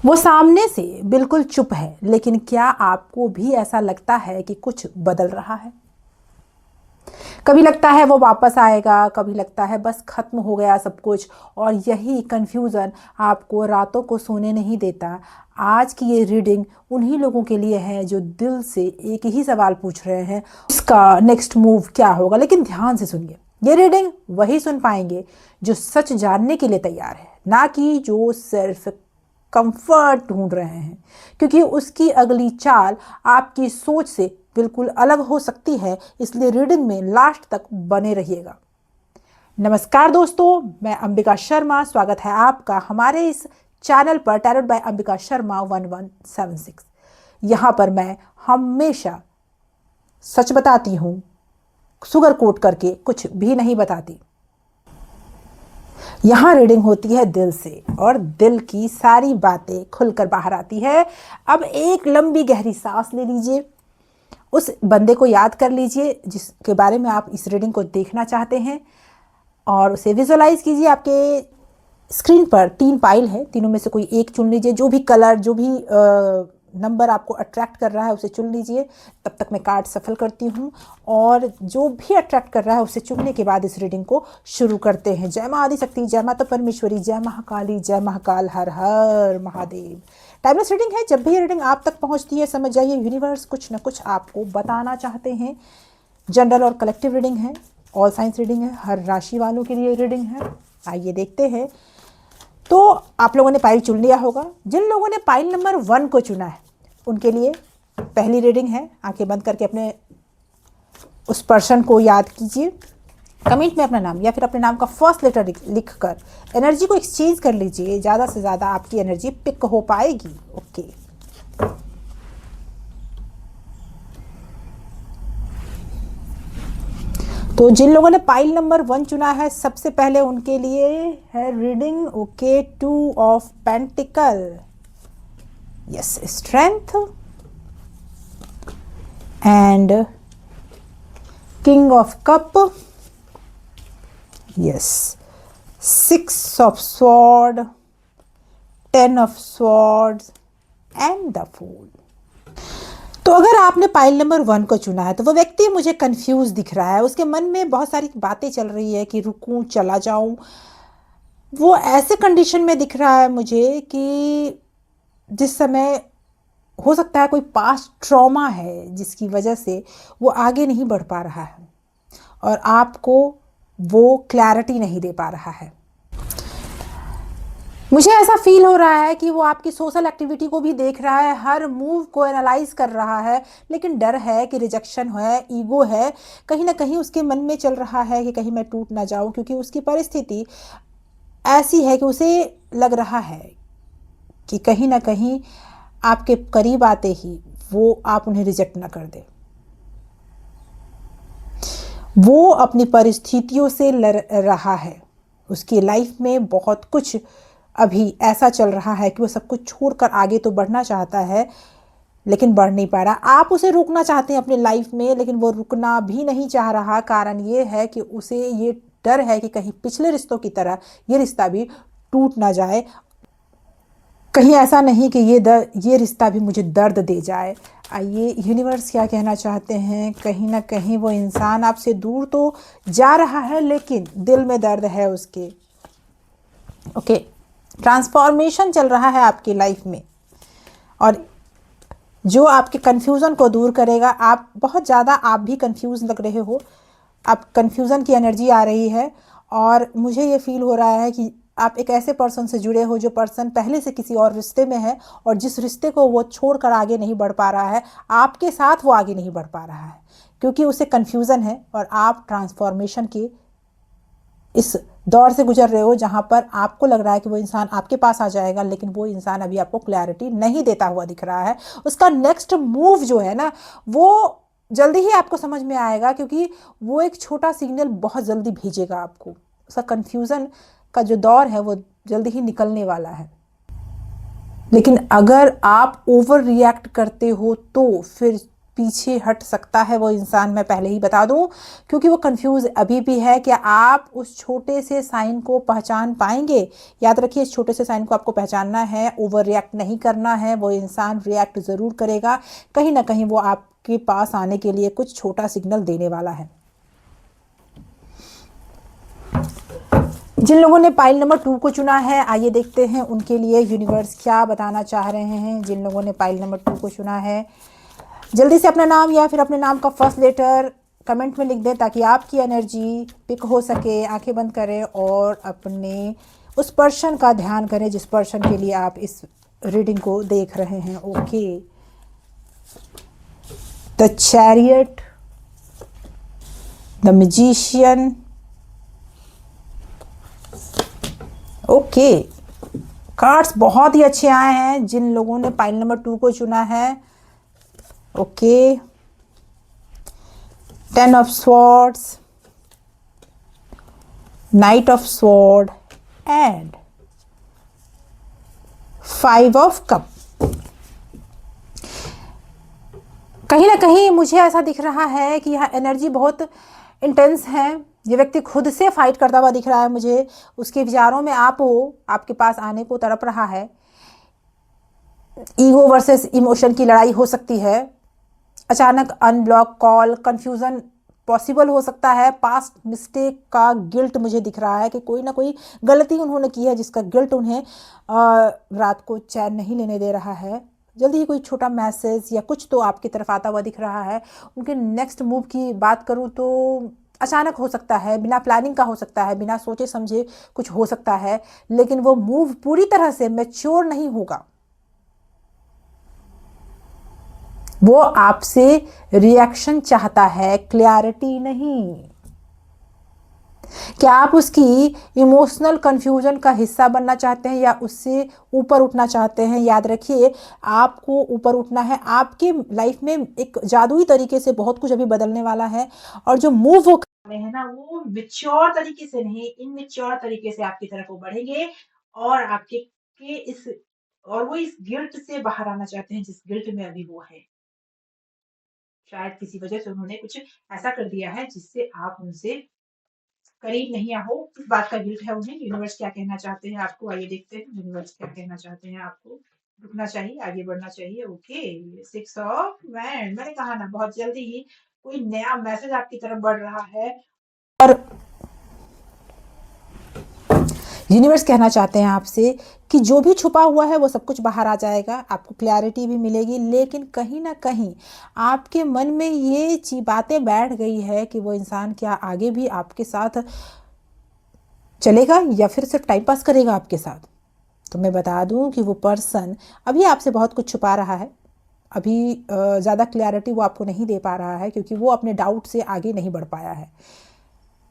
वो सामने से बिल्कुल चुप है, लेकिन क्या आपको भी ऐसा लगता है कि कुछ बदल रहा है? कभी लगता है वो वापस आएगा, कभी लगता है बस खत्म हो गया सब कुछ। और यही कंफ्यूजन आपको रातों को सोने नहीं देता। आज की ये रीडिंग उन्हीं लोगों के लिए है जो दिल से एक ही सवाल पूछ रहे हैं, उसका नेक्स्ट मूव क्या होगा। लेकिन ध्यान से सुनिए, ये रीडिंग वही सुन पाएंगे जो सच जानने के लिए तैयार है, ना कि जो सिर्फ कंफर्ट ढूंढ रहे हैं, क्योंकि उसकी अगली चाल आपकी सोच से बिल्कुल अलग हो सकती है। इसलिए रीडिंग में लास्ट तक बने रहिएगा। नमस्कार दोस्तों, मैं अंबिका शर्मा। स्वागत है आपका हमारे इस चैनल पर, टैरोट बाय अंबिका शर्मा 1176। यहाँ पर मैं हमेशा सच बताती हूँ, सुगर कोट करके कुछ भी नहीं बताती। यहाँ रीडिंग होती है दिल से, और दिल की सारी बातें खुलकर बाहर आती है। अब एक लंबी गहरी सांस ले लीजिए, उस बंदे को याद कर लीजिए जिसके बारे में आप इस रीडिंग को देखना चाहते हैं, और उसे विजुअलाइज कीजिए। आपके स्क्रीन पर 3 पाइल है, तीनों में से कोई एक चुन लीजिए। जो भी कलर, जो भी नंबर आपको अट्रैक्ट कर रहा है उसे चुन लीजिए। तब तक मैं कार्ड सफल करती हूँ, और जो भी अट्रैक्ट कर रहा है उसे चुनने के बाद इस रीडिंग को शुरू करते हैं। जय माँ आदिशक्ति, जय माता परमेश्वरी, जय महाकाली, जय महाकाल, हर हर महादेव। टाइमलेस रीडिंग है। जब भी ये रीडिंग आप तक पहुँचती है, समझ जाइए यूनिवर्स कुछ ना कुछ आपको बताना चाहते हैं। जनरल और कलेक्टिव रीडिंग है, ऑल साइंस रीडिंग है, हर राशि वालों के लिए रीडिंग है। आइए देखते हैं। तो आप लोगों ने पाइल चुन लिया होगा। जिन लोगों ने पाइल नंबर 1 को चुना है उनके लिए पहली रीडिंग है। आंखें बंद करके अपने उस पर्सन को याद कीजिए। कमेंट में अपना नाम या फिर अपने नाम का फर्स्ट लेटर लिखकर एनर्जी को एक्सचेंज कर लीजिए। ज़्यादा से ज़्यादा आपकी एनर्जी पिक हो पाएगी। ओके, तो जिन लोगों ने पाइल नंबर 1 चुना है, सबसे पहले उनके लिए है reading. Okay, 2 of pentacle, yes, strength, and king of cup, yes, 6 of sword, 10 of swords, and the fool. तो अगर आपने पाइल नंबर 1 को चुना है तो वो व्यक्ति मुझे कंफ्यूज दिख रहा है। उसके मन में बहुत सारी बातें चल रही है कि रुकूं, चला जाऊं। वो ऐसे कंडीशन में दिख रहा है मुझे कि जिस समय हो सकता है कोई पास्ट ट्रॉमा है जिसकी वजह से वो आगे नहीं बढ़ पा रहा है, और आपको वो क्लैरिटी नहीं दे पा रहा है। मुझे ऐसा फील हो रहा है कि वो आपकी सोशल एक्टिविटी को भी देख रहा है, हर मूव को एनालाइज कर रहा है, लेकिन डर है कि रिजेक्शन है, ईगो है। कहीं ना कहीं उसके मन में चल रहा है कि कहीं मैं टूट ना जाऊं, क्योंकि उसकी परिस्थिति ऐसी है कि उसे लग रहा है कि कहीं ना कहीं आपके करीब आते ही वो आप उन्हें रिजेक्ट ना कर दे। वो अपनी परिस्थितियों से लड़ रहा है। उसकी लाइफ में बहुत कुछ अभी ऐसा चल रहा है कि वो सब कुछ छोड़कर आगे तो बढ़ना चाहता है, लेकिन बढ़ नहीं पा रहा। आप उसे रोकना चाहते हैं अपने लाइफ में, लेकिन वो रुकना भी नहीं चाह रहा। कारण ये है कि उसे ये डर है कि कहीं पिछले रिश्तों की तरह ये रिश्ता भी टूट ना जाए। कहीं ऐसा नहीं कि ये रिश्ता भी मुझे दर्द दे जाए। आइए यूनिवर्स क्या कहना चाहते हैं। कहीं ना कहीं वो इंसान आपसे दूर तो जा रहा है, लेकिन दिल में दर्द है उसके। ओके, ट्रांसफॉर्मेशन चल रहा है आपकी लाइफ में, और जो आपके कंफ्यूजन को दूर करेगा। आप बहुत ज़्यादा, आप भी कंफ्यूज लग रहे हो, आप कंफ्यूजन की एनर्जी आ रही है, और मुझे ये फील हो रहा है कि आप एक ऐसे पर्सन से जुड़े हो जो पर्सन पहले से किसी और रिश्ते में है, और जिस रिश्ते को वो छोड़कर आगे नहीं बढ़ पा रहा है, आपके साथ वो आगे नहीं बढ़ पा रहा है क्योंकि उसे कंफ्यूजन है। और आप ट्रांसफॉर्मेशन की इस दौर से गुजर रहे हो जहां पर आपको लग रहा है कि वो इंसान आपके पास आ जाएगा, लेकिन वो इंसान अभी आपको क्लैरिटी नहीं देता हुआ दिख रहा है। उसका नेक्स्ट मूव जो है ना, वो जल्दी ही आपको समझ में आएगा, क्योंकि वो एक छोटा सिग्नल बहुत जल्दी भेजेगा आपको। उसका कंफ्यूजन का जो दौर है वो जल्दी ही निकलने वाला है। लेकिन अगर आप ओवर रिएक्ट करते हो तो फिर पीछे हट सकता है वो इंसान, मैं पहले ही बता दूं, क्योंकि वो कंफ्यूज अभी भी है कि आप उस छोटे से साइन को पहचान पाएंगे। याद रखिए, इस छोटे से साइन को आपको पहचानना है, ओवर रिएक्ट नहीं करना है। वो इंसान रिएक्ट ज़रूर करेगा, कहीं ना कहीं वो आपके पास आने के लिए कुछ छोटा सिग्नल देने वाला है। जिन लोगों ने पाइल नंबर 2 को चुना है, आइए देखते हैं उनके लिए यूनिवर्स क्या बताना चाह रहे हैं। जिन लोगों ने पाइल नंबर 2 को चुना है, जल्दी से अपना नाम या फिर अपने नाम का फर्स्ट लेटर कमेंट में लिख दें ताकि आपकी एनर्जी पिक हो सके। आंखें बंद करें और अपने उस पर्सन का ध्यान करें जिस पर्सन के लिए आप इस रीडिंग को देख रहे हैं। Okay, the chariot, the magician. Okay, cards बहुत ही अच्छे आए हैं जिन लोगों ने पाइल नंबर 2 को चुना है। Okay, 10 of swords, night of sword and 5 of cup. कहीं ना कहीं मुझे ऐसा दिख रहा है कि यह एनर्जी बहुत इंटेंस है। ये व्यक्ति खुद से फाइट करता हुआ दिख रहा है मुझे, उसके विचारों में आप हो, आपके पास आने को तड़प रहा है। ईगो वर्सेस इमोशन की लड़ाई हो सकती है। अचानक अनब्लॉक कॉल, कंफ्यूजन पॉसिबल हो सकता है। पास्ट मिस्टेक का गिल्ट मुझे दिख रहा है कि कोई ना कोई गलती उन्होंने की है जिसका गिल्ट उन्हें रात को चैन नहीं लेने दे रहा है। जल्दी ही कोई छोटा मैसेज या कुछ तो आपकी तरफ आता हुआ दिख रहा है। उनके नेक्स्ट मूव की बात करूं तो अचानक हो सकता है, बिना प्लानिंग का हो सकता है, बिना सोचे समझे कुछ हो सकता है, लेकिन वो मूव पूरी तरह से मैच्योर नहीं होगा। वो आपसे रिएक्शन चाहता है, क्लैरिटी नहीं। क्या आप उसकी इमोशनल कंफ्यूजन का हिस्सा बनना चाहते हैं या उससे ऊपर उठना चाहते हैं? याद रखिए, आपको ऊपर उठना है। आपके लाइफ में एक जादुई तरीके से बहुत कुछ अभी बदलने वाला है, और जो मूव वो कर रहे हैं ना, वो मैच्योर तरीके से नहीं, इनमेच्योर तरीके से आपकी तरफ वो बढ़ेंगे। और आपके इस और वो इस गिल्ट से बाहर आना चाहते हैं जिस गिल्ट में अभी वो है। शायद किसी वजह से उन्होंने कुछ ऐसा कर दिया है जिससे आप उनसे करीब नहीं हो। इस बात का गिल्ट है उन्हें। यूनिवर्स क्या कहना चाहते हैं आपको, आइए देखते हैं यूनिवर्स क्या कहना चाहते हैं आपको। रुकना चाहिए, आगे बढ़ना चाहिए। Okay, 6 of wand. मैंने कहा ना, बहुत जल्दी ही कोई नया मैसेज आपकी तरफ बढ़ रहा है, और यूनिवर्स कहना चाहते हैं आपसे कि जो भी छुपा हुआ है वो सब कुछ बाहर आ जाएगा। आपको क्लैरिटी भी मिलेगी, लेकिन कहीं ना कहीं आपके मन में ये बातें बैठ गई है कि वो इंसान क्या आगे भी आपके साथ चलेगा या फिर सिर्फ टाइम पास करेगा आपके साथ। तो मैं बता दूं कि वो पर्सन अभी आपसे बहुत कुछ छुपा रहा है। अभी ज़्यादा क्लैरिटी वो आपको नहीं दे पा रहा है क्योंकि वो अपने डाउट से आगे नहीं बढ़ पाया है।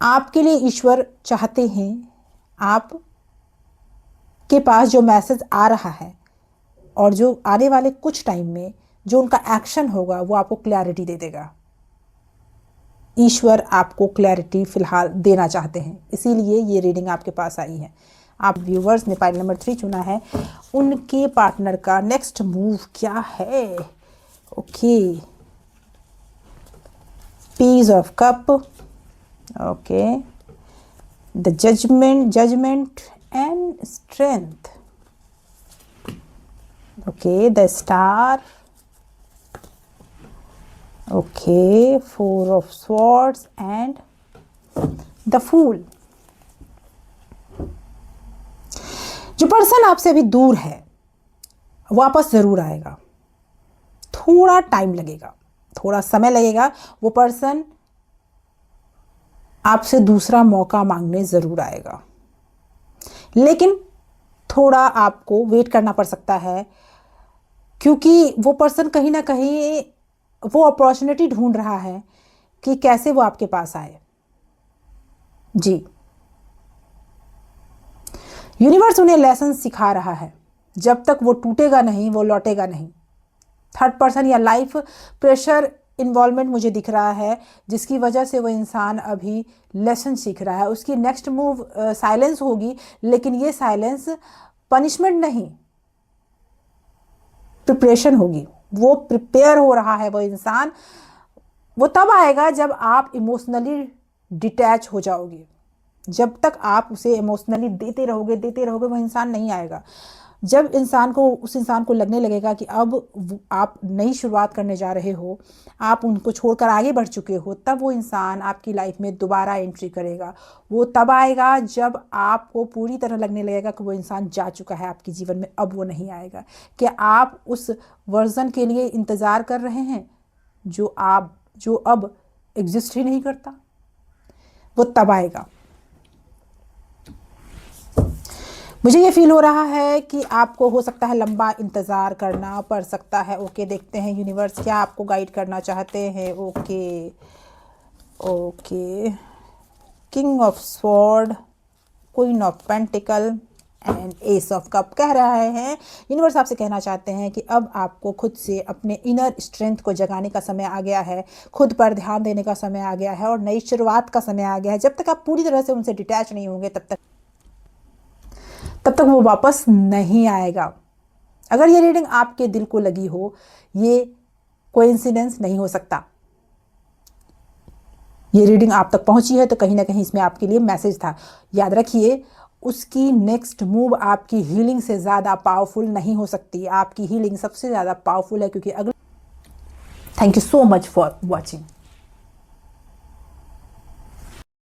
आपके लिए ईश्वर चाहते हैं आप के पास जो मैसेज आ रहा है और जो आने वाले कुछ टाइम में जो उनका एक्शन होगा वो आपको क्लैरिटी दे देगा। ईश्वर आपको क्लैरिटी फिलहाल देना चाहते हैं, इसीलिए ये रीडिंग आपके पास आई है। आप व्यूवर्स ने पाइल नंबर 3 चुना है, उनके पार्टनर का नेक्स्ट मूव क्या है। Okay, piece of cup, okay, the judgement and strength, okay, the star, okay, 4 of swords and the fool. जो पर्सन आपसे अभी दूर है वापस जरूर आएगा। थोड़ा टाइम लगेगा, थोड़ा समय लगेगा। वो पर्सन आपसे दूसरा मौका मांगने जरूर आएगा, लेकिन थोड़ा आपको वेट करना पड़ सकता है, क्योंकि वो पर्सन कहीं ना कहीं वो अपॉर्चुनिटी ढूंढ रहा है कि कैसे वो आपके पास आए। जी, यूनिवर्स उन्हें लेसन सिखा रहा है। जब तक वो टूटेगा नहीं, वो लौटेगा नहीं। थर्ड पर्सन या लाइफ प्रेशर इन्वॉल्वमेंट मुझे दिख रहा है, जिसकी वजह से वो इंसान अभी लेसन सीख रहा है। उसकी नेक्स्ट मूव साइलेंस होगी, लेकिन ये साइलेंस पनिशमेंट नहीं, प्रिपरेशन होगी। वो प्रिपेयर हो रहा है वो इंसान, वो तब आएगा जब आप इमोशनली डिटैच हो जाओगे। जब तक आप उसे इमोशनली देते रहोगे वो इंसान नहीं आएगा। जब उस इंसान को लगने लगेगा कि अब आप नई शुरुआत करने जा रहे हो, आप उनको छोड़कर आगे बढ़ चुके हो, तब वो इंसान आपकी लाइफ में दोबारा एंट्री करेगा। वो तब आएगा जब आपको पूरी तरह लगने लगेगा कि वो इंसान जा चुका है आपके जीवन में, अब वो नहीं आएगा। कि आप उस वर्जन के लिए इंतज़ार कर रहे हैं जो अब एग्जिस्ट ही नहीं करता, वो तब आएगा। मुझे ये फील हो रहा है कि आपको हो सकता है लंबा इंतज़ार करना पड़ सकता है। ओके, देखते हैं यूनिवर्स क्या आपको गाइड करना चाहते हैं। Okay, king of sword, queen of pentacle and S of cup कह रहे हैं यूनिवर्स आपसे कहना चाहते हैं कि अब आपको खुद से अपने इनर स्ट्रेंथ को जगाने का समय आ गया है, खुद पर ध्यान देने का समय आ गया है और नई शुरुआत का समय आ गया है। जब तक आप पूरी तरह से उनसे डिटैच नहीं होंगे तब तक वो वापस नहीं आएगा। अगर ये रीडिंग आपके दिल को लगी हो, ये कोइंसिडेंस नहीं हो सकता। ये रीडिंग आप तक पहुंची है तो कहीं ना कहीं इसमें आपके लिए मैसेज था। याद रखिए, उसकी नेक्स्ट मूव आपकी हीलिंग से ज़्यादा पावरफुल नहीं हो सकती। आपकी हीलिंग सबसे ज़्यादा पावरफुल है क्योंकि अगले। Thank you so much for watching.